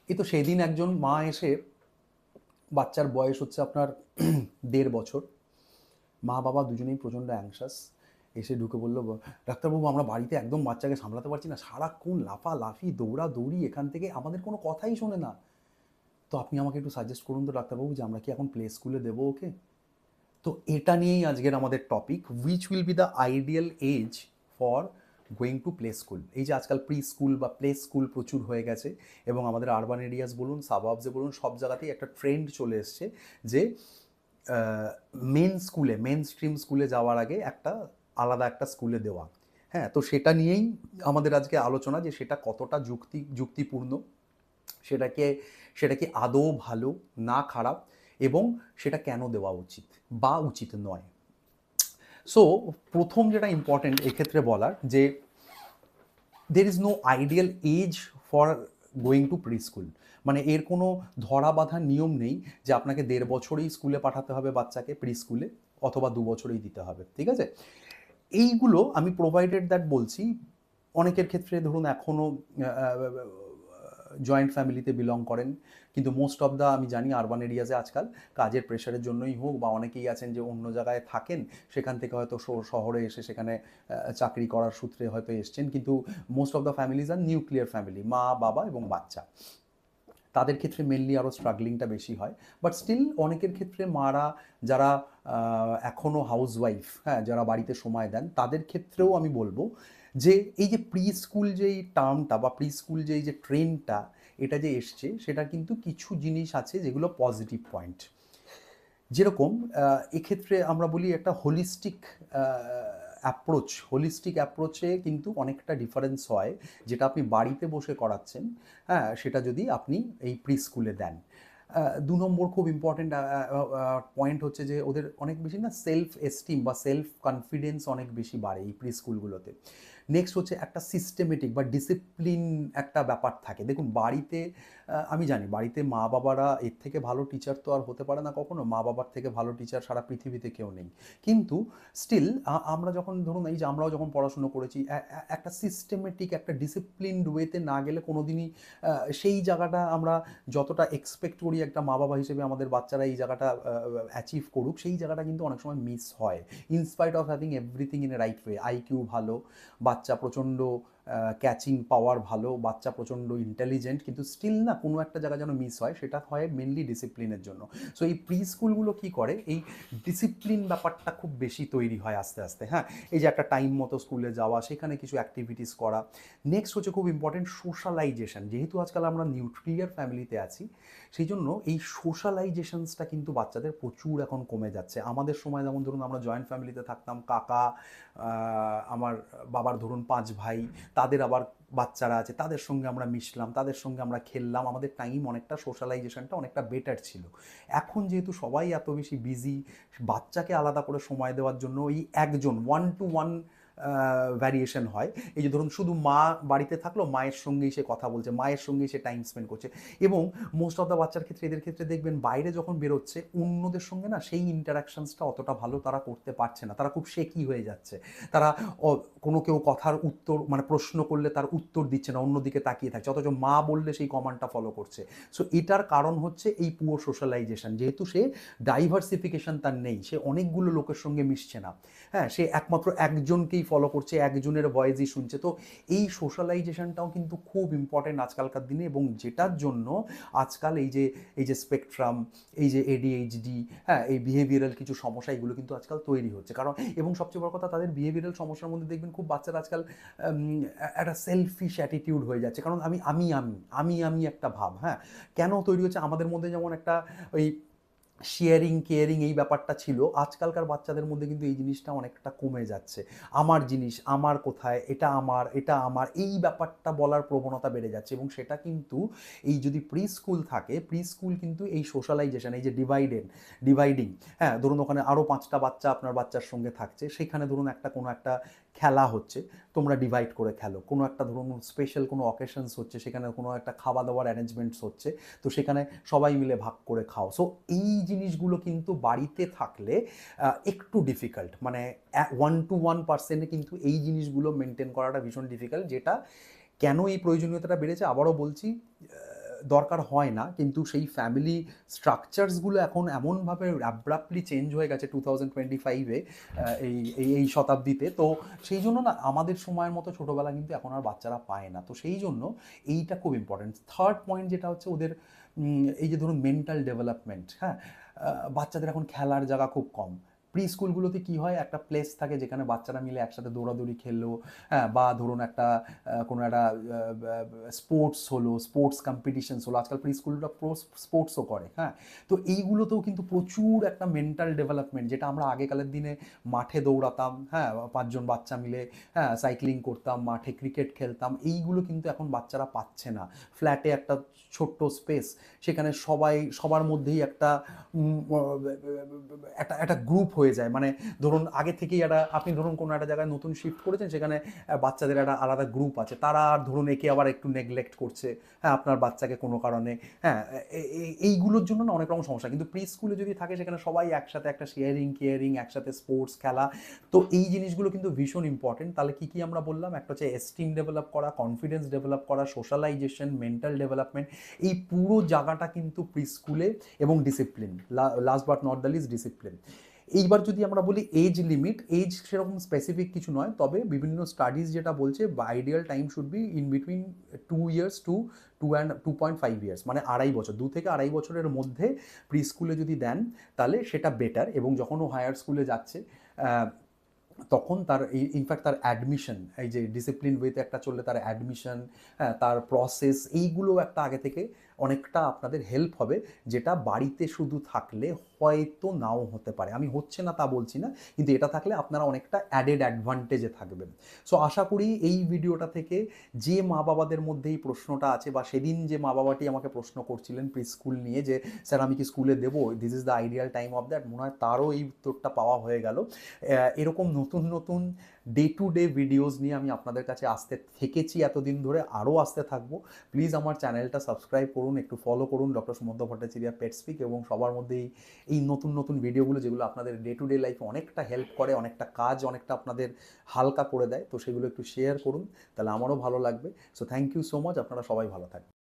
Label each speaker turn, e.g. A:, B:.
A: এই তো সেদিন একজন মা এসে, বাচ্চার বয়স হচ্ছে আপনার 1.5 বছর, মা বাবা দুজনেই প্রচণ্ড অ্যাংশাস, এসে ঢুকে বললো, ডাক্তারবাবু আমরা বাড়িতে একদম বাচ্চাকে সামলাতে পারছি না, সারাক্ষণ লাফালাফি দৌড়াদৌড়ি, এখান থেকে আমাদের কোনো কথাই শোনে না। তো আপনি আমাকে একটু সাজেস্ট করুন তো ডাক্তারবাবু, যে আমরা কি এখন প্লে স্কুলে দেবো ওকে? তো এটা নিয়েই আজকের আমাদের topic, which will be the ideal age for going to play school. এই যে আজকাল প্রি স্কুল বা প্লে স্কুল প্রচুর হয়ে গেছে, এবং আমাদের আরবান এরিয়াস বলুন, সাবাবসে বলুন, সব জায়গাতেই একটা ট্রেন্ড চলে এসছে যে মেন স্কুলে, মেন স্ট্রিম স্কুলে যাওয়ার আগে একটা আলাদা একটা স্কুলে দেওয়া। হ্যাঁ, তো সেটা নিয়েই আমাদের আজকে আলোচনা, যে সেটা কতটা যুক্তিপূর্ণ, সেটাকে সেটা কি আদৌ ভালো না খারাপ, এবং সেটা কেন দেওয়া উচিত বা উচিত নয়। সো প্রথম যেটা ইম্পর্টেন্ট এক্ষেত্রে বলার, যে there is no ideal age for going to preschool. মানে এর কোনো ধরা বাঁধা নিয়ম নেই যে আপনাকে 1.5 বছরেই স্কুলে পাঠাতে হবে বাচ্চাকে প্রি স্কুলে, অথবা 2 বছরেই দিতে হবে, ঠিক আছে? এইগুলো আমি প্রোভাইডেড দ্যাট বলছি, অনেকের ক্ষেত্রে ধরুন এখনও জয়েন্ট ফ্যামিলিতে বিলং করেন, কিন্তু মোস্ট অফ দ্য, আমি জানি আরবান এরিয়াজে আজকাল কাজের প্রেশারের জন্যই হোক, বা অনেকেই আছেন যে অন্য জায়গায় থাকেন, সেখান থেকে হয়তো শহরে এসে সেখানে চাকরি করার সূত্রে হয়তো এসছেন, কিন্তু most of the families are nuclear family, মা বাবা এবং বাচ্চা। তাদের ক্ষেত্রে মেনলি আরও স্ট্রাগলিংটা বেশি হয়। বাট স্টিল অনেকের ক্ষেত্রে মারা, যারা এখনও হাউসওয়াইফ, হ্যাঁ, যারা বাড়িতে সময় দেন, তাদের ক্ষেত্রেও আমি বলবো যে এই যে প্রি স্কুল যেই টার্মটা বা প্রি স্কুল যেই যে ট্রেন্ডটা, এটা যে এসছে, সেটা কিন্তু কিছু জিনিস আছে যেগুলো পজিটিভ পয়েন্ট। যেরকম এক্ষেত্রে আমরা বলি একটা হোলিস্টিক অ্যাপ্রোচে কিন্তু অনেকটা ডিফারেন্স হয়, যেটা আপনি বাড়িতে বসে করাচ্ছেন, হ্যাঁ, সেটা যদি আপনি এই প্রি স্কুলে দেন। 2 নম্বর খুব ইম্পর্টেন্ট পয়েন্ট হচ্ছে যে ওদের অনেক বেশি না সেলফ এস্টিম বা সেলফ কনফিডেন্স অনেক বেশি বাড়ে এই প্রি স্কুলগুলোতে। নেক্সট হচ্ছে একটা সিস্টেমেটিক বা ডিসিপ্লিন একটা ব্যাপার থাকে। দেখুন বাড়িতে, আমি জানি বাড়িতে মা বাবারা এর থেকে ভালো টিচার তো আর হতে পারে না কখনো, মা বাবার থেকে ভালো টিচার সারা পৃথিবীতে কেউ নেই, কিন্তু স্টিল আমরা যখন ধরুন এই যে আমরাও যখন পড়াশুনো করেছি, একটা সিস্টেমেটিক একটা ডিসিপ্লিনড ওয়েতে না গেলে কোনো দিনই সেই জায়গাটা আমরা যতটা এক্সপেক্ট করি একটা মা বাবা হিসেবে আমাদের বাচ্চারা এই জায়গাটা অ্যাচিভ করুক, সেই জায়গাটা কিন্তু অনেক সময় মিস হয়, inspite of having everything in a right way. IQ ভালো, বাচ্চা প্রচণ্ড ক্যাচিং পাওয়ার ভালো, বাচ্চা প্রচণ্ড ইন্টেলিজেন্ট, কিন্তু স্টিল না কোনো একটা জায়গা যেন মিস হয়, সেটা হয় মেনলি ডিসিপ্লিনের জন্য। সো এই প্রি স্কুলগুলো কী করে, এই ডিসিপ্লিন ব্যাপারটা খুব বেশি তৈরি হয় আস্তে আস্তে। হ্যাঁ, এই যে একটা টাইম মতো স্কুলে যাওয়া, সেখানে কিছু অ্যাক্টিভিটিস করা। নেক্সট হচ্ছে খুব ইম্পর্টেন্ট সোশ্যালাইজেশন। যেহেতু আজকাল আমরা নিউক্লিয়ার ফ্যামিলিতে আছি, সেই জন্য এই সোশ্যালাইজেশনসটা কিন্তু বাচ্চাদের প্রচুর এখন কমে যাচ্ছে। আমাদের সময় যেমন ধরুন আমরা জয়েন্ট ফ্যামিলিতে থাকতাম, কাকা, আমার বাবার ধরুন 5 ভাই, তাদের আবার বাচ্চারা আছে, তাদের সঙ্গে আমরা মিশলাম, তাদের সঙ্গে আমরা খেললাম, আমাদের টাইম অনেকটা সোশ্যালাইজেশনটা অনেকটা বেটার ছিল। এখন যেহেতু সবাই এত বেশি বিজি, বাচ্চাকে আলাদা করে সময় দেওয়ার জন্য এই একজন 1-to-1 ভ্যারিয়েশন হয়। এই যে ধরুন শুধু মা বাড়িতে থাকলো, মায়ের সঙ্গেই সে কথা বলছে, মায়ের সঙ্গেই সে টাইম স্পেন্ড করছে, এবং মোস্ট অফ দ্য বাচ্চার ক্ষেত্রে, এদের ক্ষেত্রে দেখবেন বাইরে যখন বেরোচ্ছে অন্যদের সঙ্গে না সেই ইন্টারাকশনসটা অতটা ভালো তারা করতে পারছে না, তারা খুব শেকি হয়ে যাচ্ছে, তারা কোনো কেউ কথার উত্তর মানে প্রশ্ন করলে তার উত্তর দিচ্ছে না, অন্যদিকে তাকিয়ে থাকছে, অথচ মা বললে সেই কমান্ডটা ফলো করছে। সো এটার কারণ হচ্ছে এই পুয়ার সোশ্যালাইজেশন। যেহেতু সে ডাইভার্সিফিকেশন তার নেই, সে অনেকগুলো লোকের সঙ্গে মিশছে না, হ্যাঁ, সে একমাত্র একজনকেই ফলো করছে, একজনের ভয়েসই শুনছে। তো এই সোশ্যালাইজেশনটাও কিন্তু খুব ইম্পর্টেন্ট আজকালকার দিনে, এবং যেটার জন্য আজকাল এই যে স্পেকট্রাম, এই যে এডিএইচডি, হ্যাঁ, এই বিহেভিয়ারাল কিছু সমস্যা, এগুলো কিন্তু আজকাল তৈরি হচ্ছে। কারণ এবং সবচেয়ে বড় কথা, তাদের বিহেভিয়ারাল সমস্যার মধ্যে দেখবেন খুব বাচ্চারা আজকাল একটা সেলফিশ অ্যাটিটিউড হয়ে যাচ্ছে, কারণ আমি একটা ভাব, হ্যাঁ, কেন তৈরি হচ্ছে? আমাদের মধ্যে যেমন একটা ওই শেয়ারিং কেয়ারিং এই ব্যাপারটা ছিল, আজকালকার বাচ্চাদের মধ্যে কিন্তু এই জিনিসটা অনেকটা কমে যাচ্ছে। আমার জিনিস আমার কোথায়, এটা আমার এই ব্যাপারটা বলার প্রবণতা বেড়ে যাচ্ছে, এবং সেটা কিন্তু এই যদি প্রি স্কুল থাকে, প্রি স্কুল কিন্তু এই সোশ্যালাইজেশন, এই যে ডিভাইডিং, হ্যাঁ, ধরুন ওখানে আরও 5টা বাচ্চা আপনার বাচ্চার সঙ্গে থাকছে, সেখানে ধরুন কোনো একটা খেলা হচ্ছে, তোমরা ডিভাইড করে খেলো, কোনো একটা ধরুন স্পেশাল কোনো অকেশনস হচ্ছে, সেখানে কোনো একটা খাওয়া দাওয়ার অ্যারেঞ্জমেন্টস হচ্ছে, তো সেখানে সবাই মিলে ভাগ করে খাও। সো এই জিনিসগুলো কিন্তু বাড়িতে থাকলে একটু ডিফিকাল্ট, মানে 1-to-1 কিন্তু এই জিনিসগুলো মেনটেন করাটা ভীষণ ডিফিকাল্ট। যেটা কেন এই প্রয়োজনীয়তাটা বেড়েছে আবারও বলছি, দরকার হয় না, কিন্তু সেই ফ্যামিলি স্ট্রাকচারসগুলো এখন এমনভাবে অ্যাব্রাপ্টলি চেঞ্জ হয়ে গেছে 2025-এ, এই শতাব্দীতে। তো সেই জন্য না আমাদের সময়ের মতো ছোটোবেলা কিন্তু এখন আর বাচ্চারা পায় না। তো সেই জন্য এইটা খুব ইম্পর্টেন্ট। থার্ড পয়েন্ট যেটা হচ্ছে ওদের এই যে ধরুন মেন্টাল ডেভেলপমেন্ট, হ্যাঁ, বাচ্চাদের এখন খেলার জায়গা খুব কম। প্রি স্কুলগুলোতে কী হয়, একটা প্লেস থাকে যেখানে বাচ্চারা মিলে একসাথে দৌড়াদৌড়ি খেললো, হ্যাঁ, বা ধরুন একটা কোনো একটা স্পোর্টস হলো, স্পোর্টস কম্পিটিশনস হলো, আজকাল প্রি স্কুলটা স্পোর্টসও করে, হ্যাঁ। তো এইগুলোতেও কিন্তু প্রচুর একটা মেন্টাল ডেভেলপমেন্ট, যেটা আমরা আগেকালের দিনে মাঠে দৌড়াতাম, হ্যাঁ, 5 জন বাচ্চা মিলে, হ্যাঁ, সাইক্লিং করতাম, মাঠে ক্রিকেট খেলতাম, এইগুলো কিন্তু এখন বাচ্চারা পাচ্ছে না। ফ্ল্যাটে একটা ছোট্ট স্পেস, সেখানে সবার মধ্যেই একটা একটা গ্রুপ হয়ে যায়। মানে ধরুন আগে থেকেই আপনি ধরুন কোনো একটা জায়গায় নতুন শিফট করেছেন, সেখানে বাচ্চাদের একটা আলাদা গ্রুপ আছে, তারা আর ধরুন একে আবার একটু নেগলেক্ট করছে, হ্যাঁ, আপনার বাচ্চাকে কোনো কারণে, হ্যাঁ, এইগুলোর জন্য না অনেক রকম সমস্যা। কিন্তু প্রি স্কুলে যদি থাকে সেখানে সবাই একসাথে একটা শেয়ারিং কেয়ারিং, একসাথে স্পোর্টস খেলা, তো এই জিনিসগুলো কিন্তু ভীষণ ইম্পর্টেন্ট। তাহলে কী কী আমরা বললাম, একটা হচ্ছে এস্টিম ডেভেলপ করা, কনফিডেন্স ডেভেলপ করা, সোশ্যালাইজেশন, মেন্টাল ডেভেলপমেন্ট, এই পুরো জায়গাটা কিন্তু প্রি স্কুলে, এবং discipline, last but not the least discipline. এইবার যদি আমরা বলি এজ লিমিট, এজ সেরকম স্পেসিফিক কিছু নয়, তবে বিভিন্ন স্টাডিজ যেটা বলছে ideal time should be in between 2 years to 2.5 years, মানে 2.5 বছর, 2 থেকে 2.5 বছরের মধ্যে প্রি স্কুলে যদি দেন তাহলে সেটা বেটার। এবং যখন ও হায়ার স্কুলে যাচ্ছে তখন তার ইনফ্যাক্ট তার অ্যাডমিশন, এই যে ডিসিপ্লিন ওয়েতে একটা চললে তার অ্যাডমিশন, হ্যাঁ, তার প্রসেস, এইগুলো একটা আগে থেকে অনেকটা আপনাদের হেল্প হবে, যেটা বাড়িতে শুধু থাকলে হয়তো নাও হতে পারে। আমি হচ্ছে না তা বলছি না, কিন্তু এটা থাকলে আপনারা অনেকটা অ্যাডেড অ্যাডভান্টেজে থাকবেন। সো আশা করি এই ভিডিওটা থেকে যে মা বাবাদের মধ্যে এই প্রশ্নটা আছে, বা সেদিন যে মা বাবাটি আমাকে প্রশ্ন করছিলেন প্রি স্কুল নিয়ে, যে স্যার আমি কি স্কুলে দেবো, this is the ideal time of that, মনে হয় তারও এই উত্তরটা পাওয়া হয়ে গেল। এরকম নতুন নতুন ডে টু ডে ভিডিওস নিয়ে আমি আপনাদের কাছে আসতে থেকেছি এতদিন ধরে, আরও আসতে থাকবো। প্লিজ আমার চ্যানেলটা সাবস্ক্রাইব করুন, একটু ফলো করুন ডক্টর সুমন্ত ভট্টাচার্য পেট স্পিক, এবং সবার মধ্যে এই নতুন নতুন ভিডিওগুলো, যেগুলো আপনাদের ডে টু ডে লাইফে অনেকটা হেল্প করে, অনেকটা কাজ অনেকটা আপনাদের হালকা করে দেয়, তো সেগুলো একটু শেয়ার করুন, তাহলে আমারও ভালো লাগবে। So thank you so much, আপনারা সবাই ভালো থাকবেন।